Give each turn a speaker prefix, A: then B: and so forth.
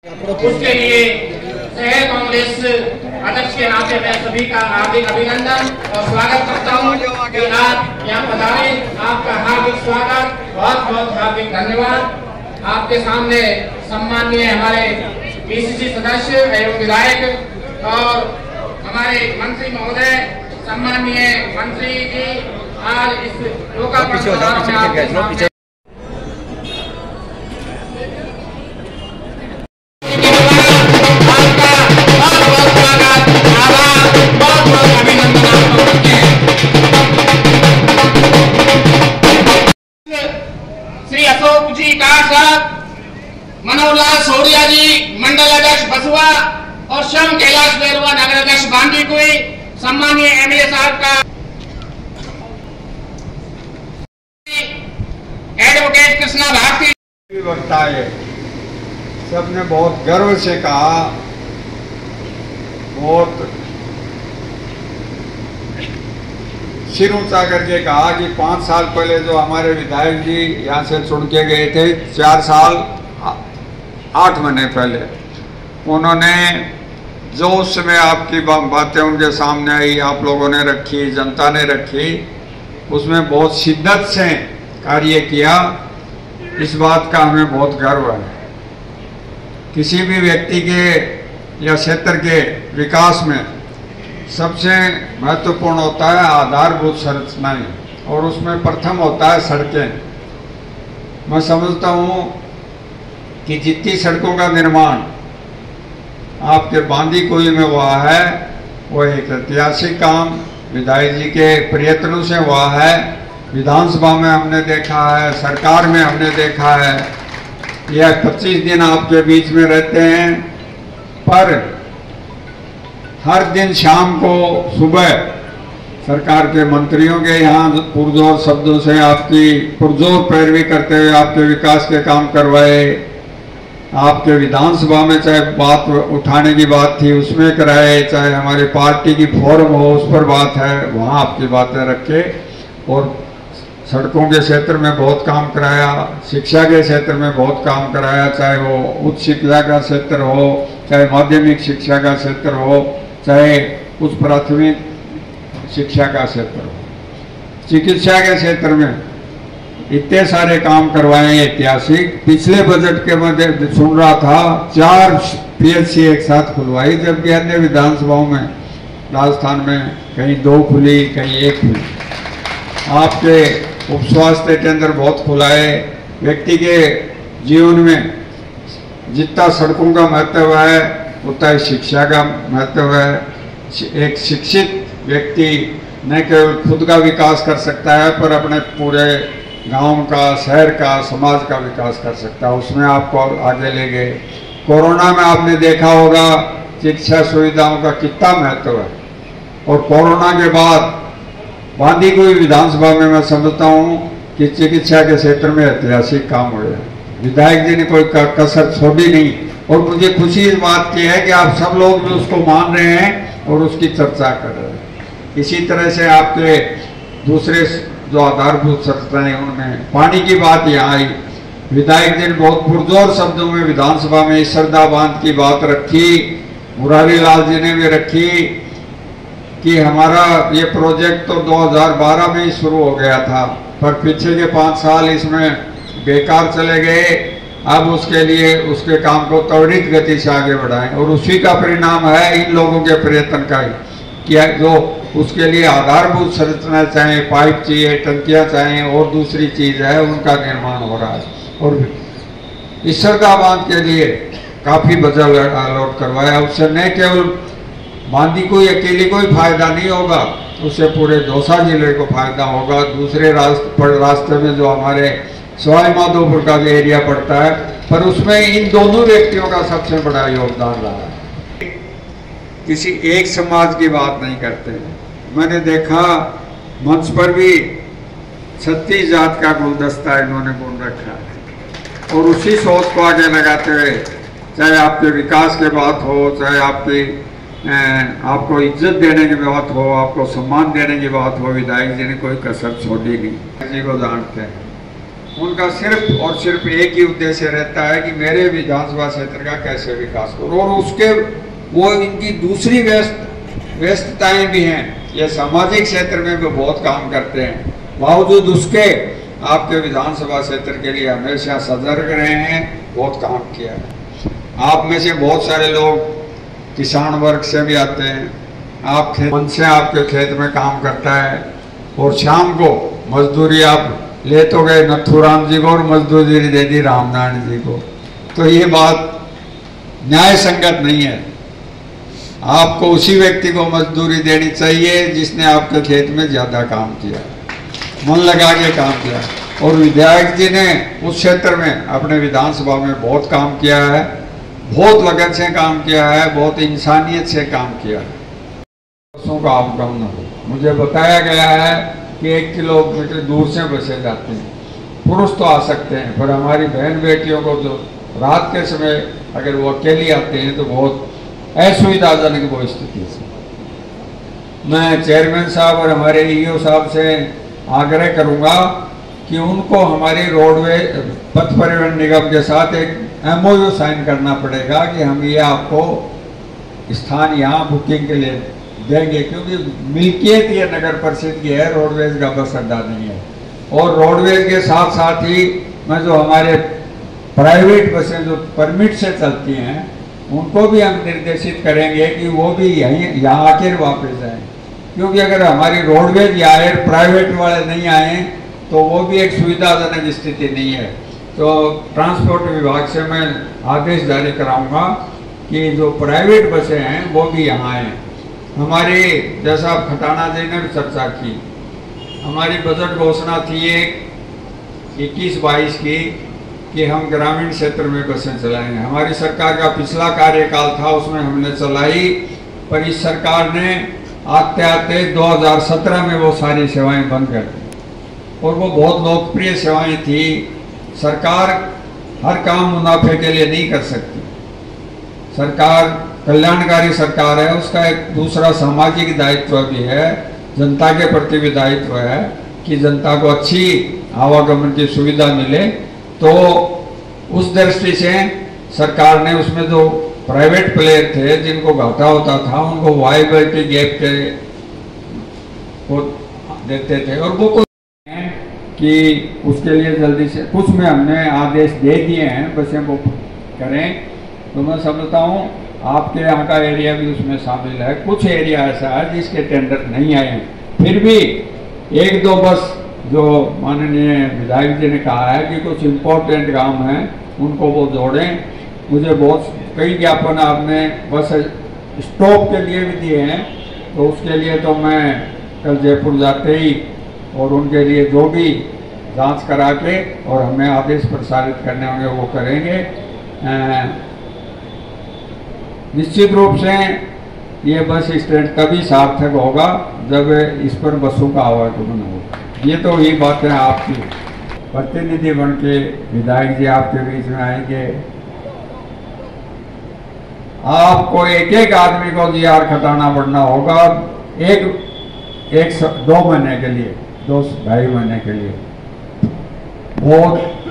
A: उसके लिए शहर कांग्रेस अध्यक्ष के नाते मैं सभी का हार्दिक अभिनंदन और स्वागत करता हूं कि आप यहाँ पधारे। आपका हार्दिक स्वागत, बहुत बहुत हार्दिक धन्यवाद। आपके सामने सम्माननीय हमारे पीसीसी सदस्य एवं विधायक और हमारे मंत्री महोदय, सम्माननीय मंत्री जी आज इस लोकार्पण समारोह में आपके सामने श्री अशोक जी साहब, मनोहर लाल सोडिया जी मंडल अध्यक्ष बसुआ और श्रम कैलाश बेरुआ नगर अध्यक्ष बांदीकुई, सम्मानीय एमएलए साहब का एडवोकेट कृष्णा भारती
B: वक्ता है। सबने बहुत गर्व से कहा, बहुत सिर ऊंचा करके कहा कि 5 साल पहले जो हमारे विधायक जी यहाँ से चुन के गए थे, 4 साल 8 महीने पहले, उन्होंने जो उस समय आपकी बातें उनके सामने आई, आप लोगों ने रखी, जनता ने रखी, उसमें बहुत शिद्दत से कार्य किया। इस बात का हमें बहुत गर्व है। किसी भी व्यक्ति के या क्षेत्र के विकास में सबसे महत्वपूर्ण होता है आधारभूत संरचनाएं, और उसमें प्रथम होता है सड़कें। मैं समझता हूँ कि जितनी सड़कों का निर्माण आपके बांदीकुई में हुआ है, वो एक ऐतिहासिक काम विधायक जी के प्रयत्नों से हुआ है। विधानसभा में हमने देखा है, सरकार में हमने देखा है। यह 25 दिन आपके बीच में रहते हैं, पर हर दिन शाम को सुबह सरकार के मंत्रियों के यहाँ पुरजोर शब्दों से आपकी पुरजोर पैरवी करते हुए आपके विकास के काम करवाए। आपके विधानसभा में चाहे बात उठाने की बात थी उसमें कराए, चाहे हमारी पार्टी की फोरम हो उस पर बात है वहाँ आपकी बातें रखे, और सड़कों के क्षेत्र में बहुत काम कराया, शिक्षा के क्षेत्र में बहुत काम कराया, चाहे वो उच्च शिक्षा का क्षेत्र हो, चाहे माध्यमिक शिक्षा का क्षेत्र हो, चाहे उच्च प्राथमिक शिक्षा का क्षेत्र हो, चिकित्सा के क्षेत्र में इतने सारे काम करवाए ऐतिहासिक। पिछले बजट के मध्य सुन रहा था 4 पीएचसी एक साथ खुलवाई, जबकि अन्य विधानसभाओं में राजस्थान में कहीं 2 खुली, कहीं 1 खुली। आपके उप स्वास्थ्य केंद्र बहुत खुलाए। व्यक्ति के जीवन में जितना सड़कों का महत्व है उतना ही शिक्षा का महत्व है। एक शिक्षित व्यक्ति न केवल खुद का विकास कर सकता है, पर अपने पूरे गांव का, शहर का, समाज का विकास कर सकता है। उसमें आपको आगे ले गए। कोरोना में आपने देखा होगा शिक्षा सुविधाओं का कितना महत्व है, और कोरोना के बाद बांदीकुई विधानसभा में मैं समझता हूँ कि चिकित्सा के क्षेत्र में ऐतिहासिक काम हुए। विधायक जी ने कोई कसर छोड़ी नहीं, और मुझे खुशी इस बात की है कि आप सब लोग भी उसको मान रहे हैं और उसकी चर्चा कर रहे हैं। इसी तरह से आपके दूसरे जो आधारभूत संरचनाएं उनमें पानी की बात यहाँ आई। विधायक जी ने बहुत पुरजोर शब्दों में विधानसभा में सरदा बांध की बात रखी, मुरारी लाल जी ने भी रखी कि हमारा ये प्रोजेक्ट तो 2012 में ही शुरू हो गया था, पर पीछे के 5 साल इसमें बेकार चले गए। अब उसके लिए उसके काम को त्वरित गति से आगे बढ़ाएं, और उसी का परिणाम है इन लोगों के प्रयत्न का ही कि जो उसके लिए आधारभूत संरचना चाहे, पाइप चाहिए, टंकियाँ चाहिए और दूसरी चीज़ है, उनका निर्माण हो रहा है। और इस सरदा बांध के लिए काफ़ी बजट अलॉट करवाया। उससे न केवल बांदीकुई अकेले को ही फायदा नहीं होगा, उससे पूरे दौसा जिले को फायदा होगा। दूसरे रास्ते में जो हमारे सवाई माधोपुर का भी एरिया पड़ता है, पर उसमें इन दोनों व्यक्तियों का सबसे बड़ा योगदान रहा है। किसी एक समाज की बात नहीं करते। मैंने देखा मंच पर भी 36 जात का गुलदस्ता इन्होंने बुन रखा है, और उसी सोच को आगे लगाते हुए, चाहे आपके विकास की बात हो, चाहे आपको इज्जत देने की बात हो, आपको सम्मान देने की बात हो, विधायक जी ने कोई कसर छोड़ी नहीं। जी को जानते हैं, उनका सिर्फ और सिर्फ एक ही उद्देश्य रहता है कि मेरे विधानसभा क्षेत्र का कैसे विकास करो, और उसके वो इनकी दूसरी व्यस्तताएं भी हैं। ये सामाजिक क्षेत्र में भी बहुत काम करते हैं, बावजूद उसके आपके विधानसभा क्षेत्र के लिए हमेशा सजग रहे हैं, बहुत काम किया है। आप में से बहुत सारे लोग किसान वर्ग से भी आते हैं, आप खेत से आपके खेत में काम करता है, और शाम को मजदूरी आप ले तो गए नथुराम जी को और मजदूरी दे दी रामनारायण जी को, तो ये बात न्याय संगत नहीं है। आपको उसी व्यक्ति को मजदूरी देनी चाहिए जिसने आपके खेत में ज़्यादा काम किया, मन लगा के काम किया। और विधायक जी ने उस क्षेत्र में अपने विधानसभा में बहुत काम किया है, बहुत लगन से काम किया है, बहुत इंसानियत से काम किया है। बसों का आउटडाउन हो, मुझे बताया गया है कि 1 किलोमीटर दूर से बसें जाती हैं। पुरुष तो आ सकते हैं, पर हमारी बहन बेटियों को जो रात के समय अगर वो अकेली आते हैं तो बहुत असुविधाजनक वो स्थिति है। मैं चेयरमैन साहब और हमारे ईओ साहब से आग्रह करूंगा कि उनको हमारी रोडवे पथ परिवहन निगम के साथ एक MOU साइन करना पड़ेगा कि हम ये आपको स्थान यहाँ बुकिंग के लिए देंगे, क्योंकि मिल्कियत ये नगर परिषद की है, रोडवेज का बस अड्डा नहीं है। और रोडवेज के साथ साथ ही मैं जो हमारे प्राइवेट बसें जो परमिट से चलती हैं उनको भी हम निर्देशित करेंगे कि वो भी यहाँ आकर वापस आए, क्योंकि अगर हमारी रोडवेज या एयर प्राइवेट वाले नहीं आए तो वो भी एक सुविधाजनक स्थिति नहीं है। तो ट्रांसपोर्ट विभाग से मैं आदेश जारी कराऊंगा कि जो प्राइवेट बसें हैं वो भी यहाँ आएँ। हमारी, जैसा खटाना जी ने भी चर्चा की, हमारी बजट घोषणा थी 21-22 की कि हम ग्रामीण क्षेत्र में बसें चलाएंगे। हमारी सरकार का पिछला कार्यकाल था, उसमें हमने चलाई, पर इस सरकार ने आते आते 2017 में वो सारी सेवाएं बंद कर दी, और वो बहुत लोकप्रिय सेवाएं थी। सरकार हर काम मुनाफे के लिए नहीं कर सकती, सरकार कल्याणकारी सरकार है, उसका एक दूसरा सामाजिक दायित्व भी है, जनता के प्रति भी दायित्व है कि जनता को अच्छी आवागमन की सुविधा मिले। तो उस दृष्टि से सरकार ने उसमें जो प्राइवेट प्लेयर थे जिनको घाटा होता था उनको वायबिलिटी गैप के को देते थे, और वो कि उसके लिए जल्दी से कुछ में हमने आदेश दे दिए हैं, बसें वो करें। तो मैं समझता हूँ आपके यहाँ का एरिया भी उसमें शामिल है। कुछ एरिया ऐसा है जिसके टेंडर नहीं आए हैं, फिर भी 1-2 बस जो माननीय विधायक जी ने कहा है कि कुछ इम्पोर्टेंट काम हैं उनको वो जोड़ें। मुझे बहुत कई ज्ञापन आपने बस स्टॉप के लिए भी दिए हैं, तो उसके लिए तो मैं कल जयपुर जाते ही और उनके लिए जो भी जांच करा के और हमें आदेश प्रसारित करने होंगे वो करेंगे। निश्चित रूप से ये बस स्टैंड तभी सार्थक होगा जब इस पर बसों का आवागमन होगा। ये तो ही बात है, आपकी प्रतिनिधि बन के विधायक जी आपके बीच में आएंगे, आपको एक आदमी को GR खटाना पड़ना होगा 1-2 महीने के लिए, 2-2.5 महीने के लिए। बहुत